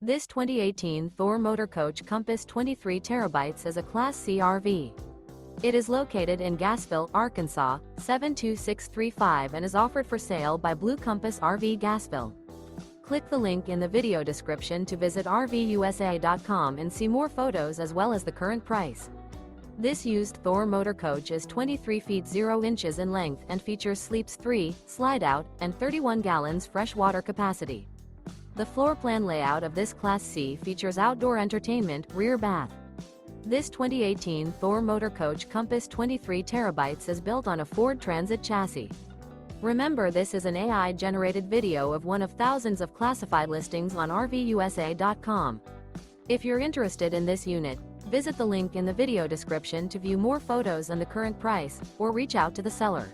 This 2018 Thor Motor Coach Compass 23 terabytes is a Class C RV. It is located in Gassville, Arkansas, 72635 and is offered for sale by Blue Compass RV Gassville. Click the link in the video description to visit RVUSA.com and see more photos as well as the current price. This used Thor Motor Coach is 23 feet 0 inches in length and features sleeps 3, Slideout, and 31 gallons fresh water capacity. The floor plan layout of this Class C features outdoor entertainment, rear bath. This 2018 Thor Motor Coach Compass 23 terabytes is built on a Ford Transit chassis. Remember, this is an AI-generated video of one of thousands of classified listings on RVUSA.com. If you're interested in this unit, visit the link in the video description to view more photos and the current price, or reach out to the seller.